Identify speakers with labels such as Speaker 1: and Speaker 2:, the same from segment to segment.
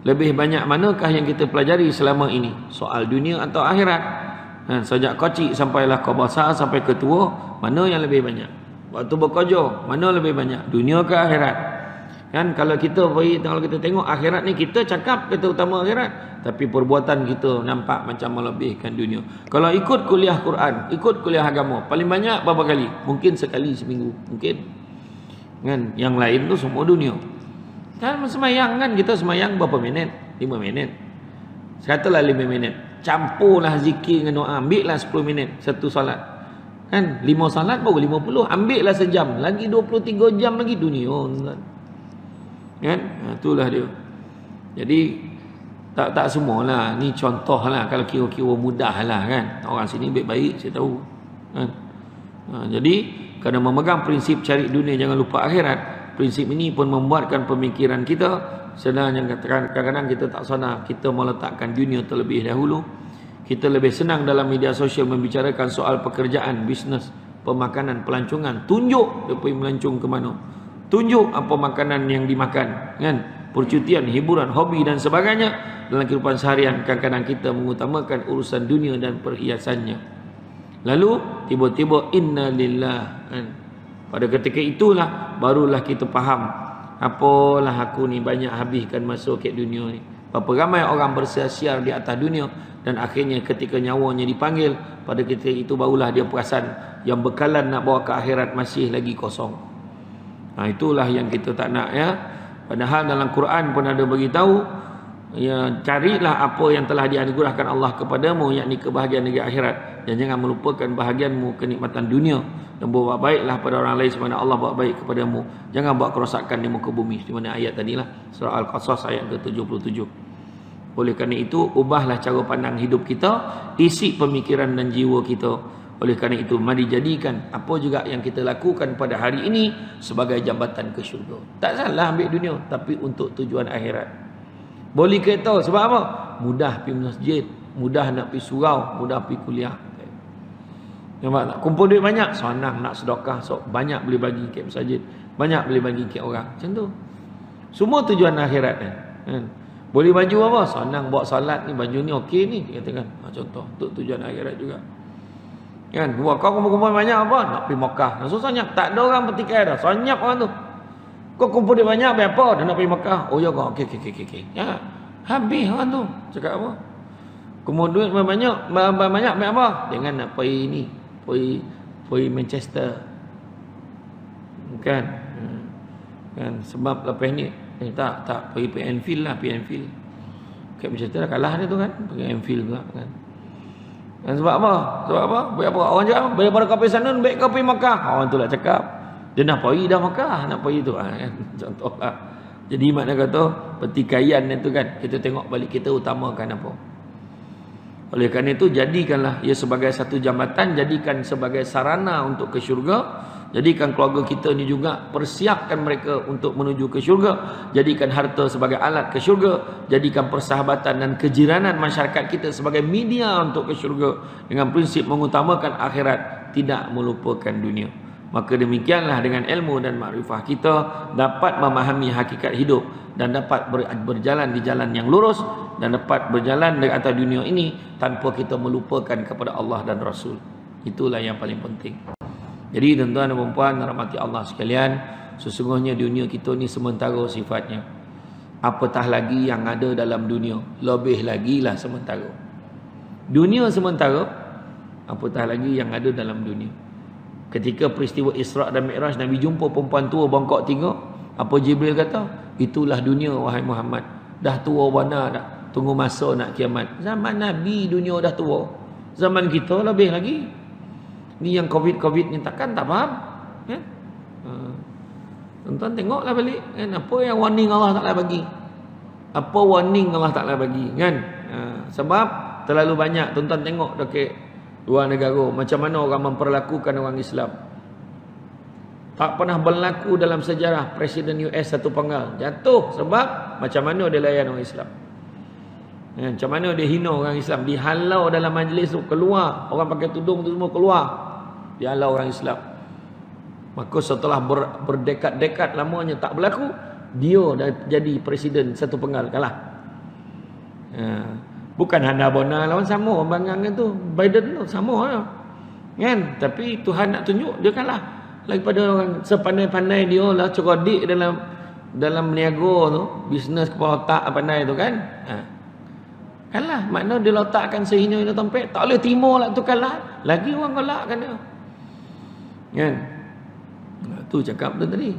Speaker 1: Lebih banyak manakah yang kita pelajari selama ini? Soal dunia atau akhirat? Sejak kecil sampailah kau besar sampai ke tua, mana yang lebih banyak? Waktu bekerja, mana lebih banyak? Dunia ke akhirat? Kan kalau kita tengok akhirat ni, kita cakap kita utama akhirat, tapi perbuatan kita nampak macam melebihkan dunia. Kalau ikut kuliah Quran, ikut kuliah agama, paling banyak berapa kali? Mungkin sekali seminggu, mungkin. Kan yang lain tu semua dunia. Kan semayang kan, kita semayang berapa minit? 5 minit. Katalah 5 minit. Campurlah zikir dengan doa, ambillah 10 minit satu solat. Kan 5 solat baru 50, ambillah sejam, lagi 23 jam lagi dunia. Kan? Itulah dia. Jadi tak semualah, ni contohlah, kalau kira-kira mudahlah kan. Orang sini baik-baik saya tahu. Kan? Jadi kerana memegang prinsip cari dunia jangan lupa akhirat, prinsip ini pun membuatkan pemikiran kita sedang kadang-kadang kita tak sadar kita meletakkan dunia terlebih dahulu. Kita lebih senang dalam media sosial membicarakan soal pekerjaan, bisnes, pemakanan, pelancongan. Tunjuk dia pergi melancong ke mana, tunjuk apa makanan yang dimakan, kan? Percutian, hiburan, hobi dan sebagainya. Dalam kehidupan seharian kadang-kadang kita mengutamakan urusan dunia dan perhiasannya. Lalu tiba-tiba inna lillah, kan? Pada ketika itulah barulah kita faham, apalah aku ni banyak habiskan masa ke dunia ni. Berapa ramai orang bersiar-siar di atas dunia, dan akhirnya ketika nyawanya dipanggil, pada ketika itu barulah dia perasan yang bekalan nak bawa ke akhirat masih lagi kosong. Itulah yang kita tak nak, ya. Padahal dalam Quran pun ada beritahu, ya, carilah apa yang telah dianugerahkan Allah kepadamu, yakni kebahagiaan negeri akhirat, dan jangan melupakan bahagianmu kenikmatan dunia, dan buat baiklah pada orang lain sebagaimana Allah buat baik kepadamu. Jangan buat kerosakan di muka bumi. Di mana ayat tadilah, surah Al-Qasas ayat ke-77. Oleh kerana itu, ubahlah cara pandang hidup kita, isi pemikiran dan jiwa kita. Oleh kerana itu, mari jadikan apa juga yang kita lakukan pada hari ini sebagai jambatan ke syurga. Tak salah ambil dunia, tapi untuk tujuan akhirat. Boleh kereta sebab apa? Mudah pergi masjid, mudah nak pergi surau, mudah pergi kuliah. Nampak tak? Kumpul duit banyak, senang nak sedekah, so banyak boleh bagi ke masjid, banyak boleh bagi ke orang. Macam tu. Semua tujuan akhirat kan. Boleh baju apa? Senang buat salat ni, baju ni okey ni, katakan. Contoh untuk tujuan akhirat juga. Kan? Buat kau kumpul-kumpul banyak apa? Nak pergi Mekah. Nak susah senyap. Tak ada orang bertikai dah. Senyap orang tu. Kau kumpul duit banyak apa? Dah nak pergi Mekah. Oh ya kau. Okey. Ya. Habis orang tu. Cakap apa? Kumpul duit banyak apa? Dengan nak pergi ni. Pergi Manchester. Kan? Kan sebab lepas ni tak pergi Anfield lah, pergi Anfield. Kat Manchester dah kalah dia tu kan. Pergi Anfield pula kan. Dan sebab apa? Baik apa? Orang cakap apa? Daripada kau pergi sana, baik kau pergi Makkah. Orang tu lah cakap. Dia nak pergi dah Makkah, nak pergi tu. Kan? Contoh lah. Jadi makna kata, pertikaian itu kan, kita tengok balik kita utamakan apa. Oleh kerana itu, jadikanlah ia sebagai satu jambatan, jadikan sebagai sarana untuk ke syurga. Jadikan keluarga kita ni juga, persiapkan mereka untuk menuju ke syurga. Jadikan harta sebagai alat ke syurga. Jadikan persahabatan dan kejiranan masyarakat kita sebagai media untuk ke syurga. Dengan prinsip mengutamakan akhirat, tidak melupakan dunia. Maka demikianlah dengan ilmu dan makrifah kita dapat memahami hakikat hidup, dan dapat berjalan di jalan yang lurus, dan dapat berjalan di atas dunia ini tanpa kita melupakan kepada Allah dan Rasul. Itulah yang paling penting. Jadi tuan-tuan dan puan-puan rahmati Allah sekalian, sesungguhnya dunia kita ni sementara sifatnya. Apatah lagi yang ada dalam dunia, lebih lagi lah sementara. Dunia sementara, apatah lagi yang ada dalam dunia. Ketika peristiwa Isra' dan Mi'raj, Nabi jumpa perempuan tua bongkok 3. Apa Jibril kata? Itulah dunia wahai Muhammad. Dah tua bana dah. Tunggu masa nak kiamat. Zaman Nabi dunia dah tua. Zaman kita lebih lagi. Ni yang COVID ni takkan tak faham. Ya? Tuan-tuan tengoklah balik. Kan? Apa yang warning Allah Ta'ala bagi? Apa warning Allah Ta'ala bagi? Kan? Sebab terlalu banyak. Tuan-tuan tengok dekat luar negara, macam mana orang memperlakukan orang Islam. Tak pernah berlaku dalam sejarah Presiden US satu penggal jatuh sebab macam mana dia layan orang Islam. Macam mana dia hina orang Islam. Dihalau dalam majlis tu, keluar. Orang pakai tudung tu semua keluar. Dihalau orang Islam. Maka setelah berdekad-dekad lamanya tak berlaku, dia dah jadi Presiden satu penggal, kalah. Bukan hana bona lawan sama bangang tu Biden tu sama lah. Kan? Tapi Tuhan nak tunjuk dia kalah daripada orang sepandai-pandai dia lah, cerdik dalam berniaga tu, bisnes kepala otak pandai tu kan. Kalah, makna dia letakkan sehina tempat, tak boleh timur lah tu kalah. Lagi orang galakkan dia. Kan? Tu cakap tu tadi.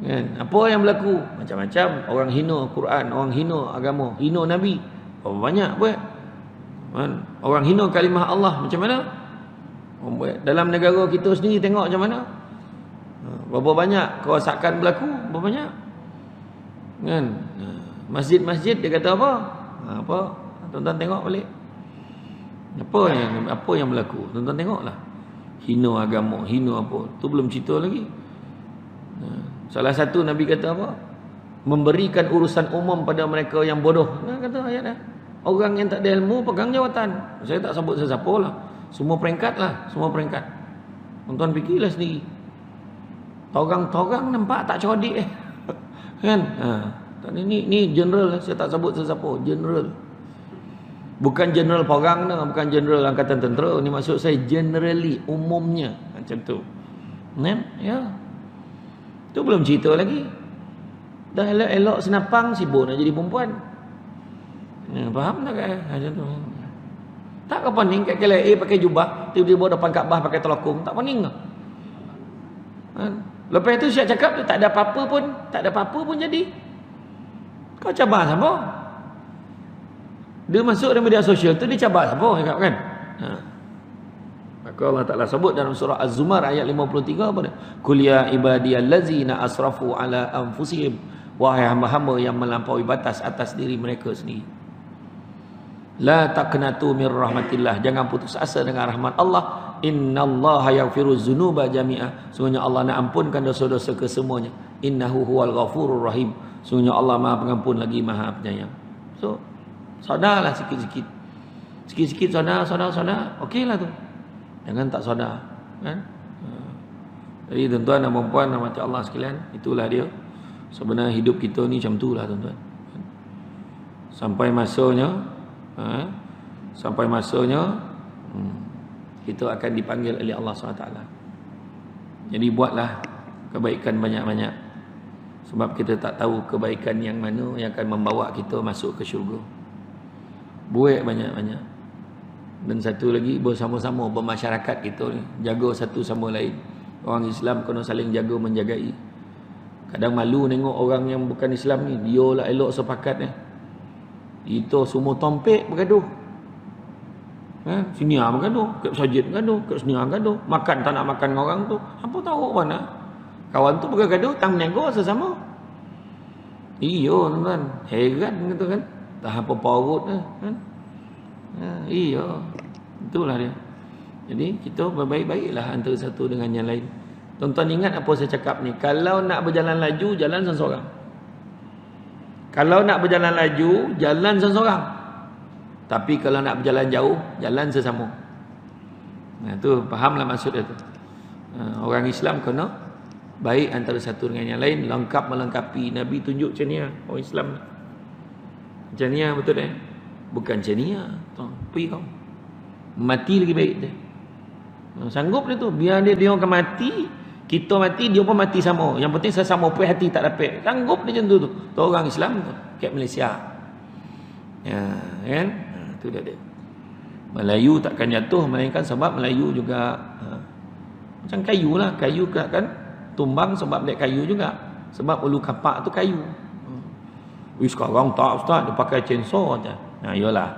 Speaker 1: Kan? Apa yang berlaku? Macam-macam. Orang hina Quran, orang hina agama, hina Nabi. Berapa banyak buat? Kan? Orang hina kalimah Allah macam mana? Dalam negara kita sendiri tengok macam mana? Berapa banyak kerosakan berlaku? Berapa banyak? Kan? Masjid-masjid dia kata apa? Apa? Tuan-tuan tengok balik. Apa yang berlaku? Tuan-tuan tengoklah. Hina agama, hina apa? Tu belum cerita lagi. Salah satu Nabi kata apa? Memberikan urusan umum pada mereka yang bodoh. Kata ayat dah. Orang yang tak ada ilmu pegang jawatan. Saya tak sebut sesiapa lah. Semua peringkat lah, semua peringkat. Tuan-tuan fikirlah sendiri. Torang nampak tak cerdik kan? Ni general, saya tak sebut sesiapa, general. Bukan general perang dah, bukan general angkatan tentera. Ni maksud saya generally, umumnya macam tu. Kan? Ya. Tu belum cerita lagi. Dah elok-elok senapang sibuk nak jadi perempuan. Faham tak kan? Macam tu. Tak kau pening kat KLA pakai jubah, tiba-tiba depan Kaabah pakai telekung, tak pening ke? Lepas tu Syekh cakap tu tak ada apa-apa pun jadi. Kau cabar siapa? Dia masuk dalam media sosial tu dia cabar siapa cakap kan? Maka Allah Taala sebut dalam surah Az-Zumar ayat 53 apa dia? Qul ya ibadiyallazina asrafu ala anfusihim, wahai hamba-hamba yang melampaui batas atas diri mereka sendiri. La taqnatu mir rahmatillah, jangan putus asa dengan rahmat Allah. Innallaha yaghfiru dzunuba jami'a, sungguhnya Allah nak ampunkan dosa-dosa kesemuanya. Innahu huwal ghafurur rahim, sungguhnya Allah Maha Pengampun lagi Maha Penyayang. So, sadarlah sikit-sikit. Sikit-sikit sadar. Okeylah tu. Jangan tak sadar, kan? Jadi tuan-tuan dan puan-puan rahmat Allah sekalian, itulah dia. Sebenarnya hidup kita ni macam itulah tuan-tuan. Sampai masanya kita akan dipanggil oleh Allah SWT. Jadi buatlah kebaikan banyak-banyak, sebab kita tak tahu kebaikan yang mana yang akan membawa kita masuk ke syurga. Buat banyak-banyak. Dan satu lagi, bersama-sama bermasyarakat kita ni, jaga satu sama lain. Orang Islam kena saling jaga menjagai. Kadang malu tengok orang yang bukan Islam ni, dia lah elok sepakat ni. Itu semua tompek bergaduh. Sini bergaduh, kat masjid bergaduh, kat sini bergaduh. Makan tak nak makan dengan orang tu. Apa tahu mana? Kawan tu bergaduh, tang nego sesama. Iyo tuan-tuan, heran gitu kan. Tak apa parut kan. Iyo. Itulah dia. Jadi kita berbaik-baiklah antara satu dengan yang lain. Tuan-tuan ingat apa saya cakap ni? Kalau nak berjalan laju, jalan seorang. Kalau nak berjalan laju, jalan seorang. Tapi kalau nak berjalan jauh, jalan sesama. Tu fahamlah maksud dia tu. Orang Islam kena baik antara satu dengan yang lain, lengkap melengkapi. Nabi tunjuk macam ni orang Islam. Macam ni betul tak? Bukan macam ni pergi kau. Mati lagi baik dia. Sanggup dia tu. Biar dia akan mati, kita mati, dia pun mati sama. Yang penting sesama puas hati tak dapat. Sanggup dia macam tu. Tu orang Islam tu. Kat Malaysia. Ya, kan? Itu dia. Melayu takkan jatuh, melainkan sebab Melayu juga macam kayu lah. Kayu kan tumbang sebab dia kayu juga. Sebab ulu kapak tu kayu. Sekarang tak ustaz, dia pakai chainsaw aja. Yalah.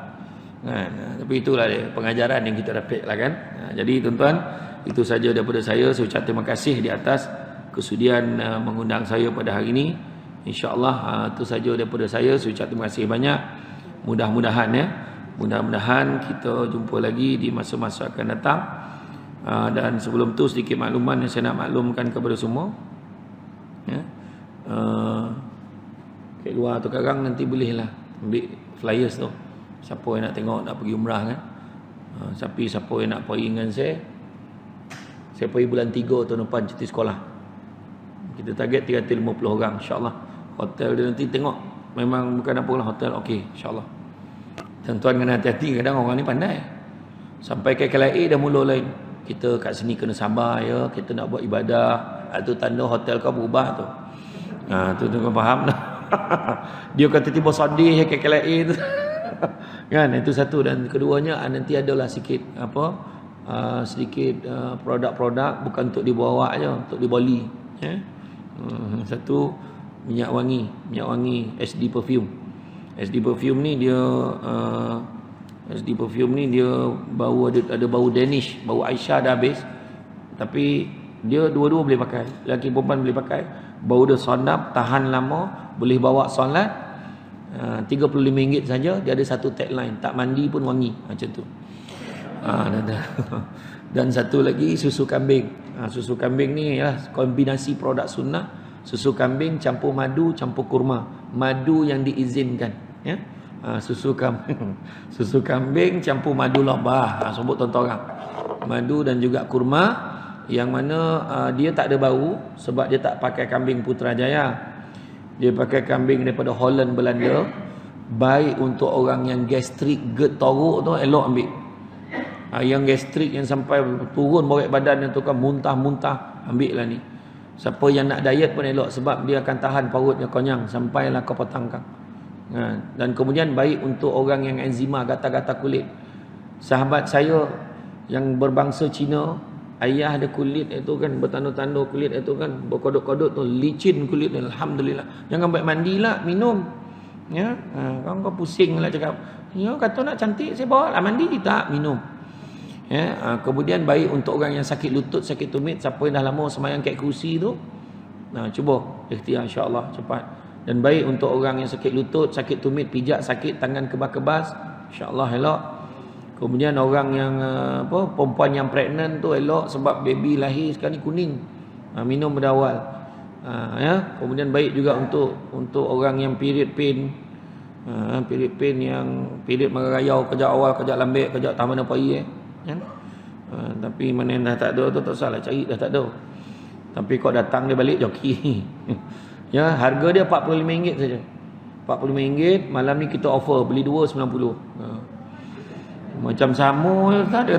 Speaker 1: Tapi itulah dia pengajaran yang kita dapat lah kan. Jadi tuan-tuan, itu saja daripada saya. Saya ucap terima kasih di atas kesudian mengundang saya pada hari ini. InsyaAllah itu saja daripada saya. Saya ucap terima kasih banyak. Mudah-mudahan Mudah-mudahan kita jumpa lagi di masa-masa akan datang. Dan sebelum tu sedikit makluman yang saya nak maklumkan kepada semua. Kat luar tu sekarang nanti bolehlah ambil flyers tu. Siapa yang nak tengok nak pergi umrah kan. Siapa yang nak pergi dengan saya pergi bulan 3 tahun depan cuti sekolah. Kita target 350 orang insya-Allah. Hotel dia nanti tengok. Memang bukan apa lah hotel okey insya-Allah. Tuan-tuan kena hati-hati, kadang orang ni pandai. Sampai ke KLIA dah mula lain. Kita kat sini kena sabar ya, kita nak buat ibadah. Itu tanda hotel kau berubah tu. Tu kau faham dah. Dia kata tiba sedih ke KLIA tu. Kan, itu satu. Dan keduanya nanti adalah sikit sedikit produk-produk bukan untuk dibawa aja, untuk dibeli. Satu minyak wangi SD perfume. SD perfume ni dia bau ada bau Danish, bau Aisyah dah habis. Tapi dia dua-dua boleh pakai, lelaki perempuan boleh pakai. Bau dia sedap, tahan lama, boleh bawa solat. RM35 saja. Dia ada satu tagline, tak mandi pun wangi, macam tu. Dan satu lagi susu kambing. Susu kambing ni kombinasi produk sunnah. Susu kambing campur madu, campur kurma. Madu yang diizinkan, ya. Susu kambing campur madu lebah. Sebut tuan-tuan orang. Madu dan juga kurma, yang mana dia tak ada bau sebab dia tak pakai kambing Putrajaya. Dia pakai kambing daripada Holland, Belanda. Baik untuk orang yang gastrik, GERD teruk tu, elok ambil. Yang gastrik yang sampai turun berat badan tu kan, muntah-muntah, ambil lah ni. Siapa yang nak diet pun elok, sebab dia akan tahan perutnya konyang sampailah kau petangkan. Dan kemudian baik untuk orang yang enzima, gatal-gatal kulit. Sahabat saya yang berbangsa Cina, ayah ada kulit itu kan bertanda-tanda kulit itu kan berkodok-kodok tu, licin kulit dia, alhamdulillah. Jangan baik mandilah, minum. Ya, kau pusing lah cakap. Ya, kata nak cantik saya bawa lah mandi, tak minum. Ya, kemudian baik untuk orang yang sakit lutut, sakit tumit, siapa yang dah lama semayang kat kursi tu, cuba ikhtiar insya-Allah cepat. Dan baik untuk orang yang sakit lutut, sakit tumit, pijak sakit, tangan kebas-kebas, insya-Allah elok. Kemudian orang yang perempuan yang pregnant tu elok sebab baby lahir sekarang ni kuning. Minum pada awal. Ya, kemudian baik juga untuk orang yang period pain. Period pain yang period merayau, kejap awal, kejap lambat, kejap taman apa kan? Tapi mana yang dah tak ada tu tak salah, cari dah tak ada. Tapi kau datang dia balik joki. Ya, harga dia RM45 saja. RM45, malam ni kita offer beli 2 RM90. Macam sama tak ada.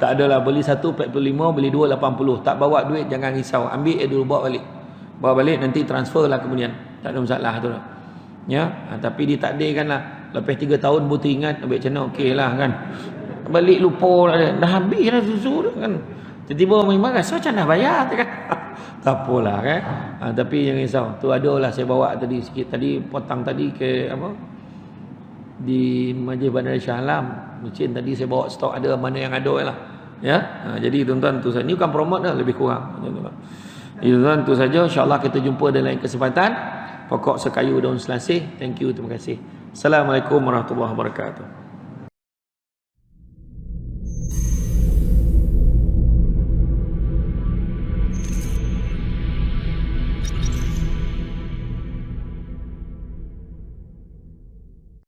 Speaker 1: Tak adalah, beli satu RM45, beli 2 RM80. Tak bawa duit jangan risau, ambil dulu bawa balik. Bawa balik nanti transfer lah kemudian. Tak ada masalah tu lah. Ya, tapi ditakdirkanlah lepas 3 tahun baru teringat ambil macam mana, okeylah kan. Balik lupa lah, dah habis lah susu tu kan. Tiba-tiba memang rasa macam dah bayar tu kan. Tak apalah kan. Tapi jangan risau. Tu adalah saya bawa tadi sikit tadi, potang tadi ke di Masjid Bandar Shah Alam. Mungkin tadi saya bawa stok ada mana yang ada lah. Ya. Jadi tuan-tuan tu saja. Ni bukan promote dah, lebih kurang. Jadi tuan-tuan tu saja, insya-Allah kita jumpa dalam lain kesempatan. Pokok sekayu daun selasih. Thank you, terima kasih. Assalamualaikum warahmatullahi wabarakatuh.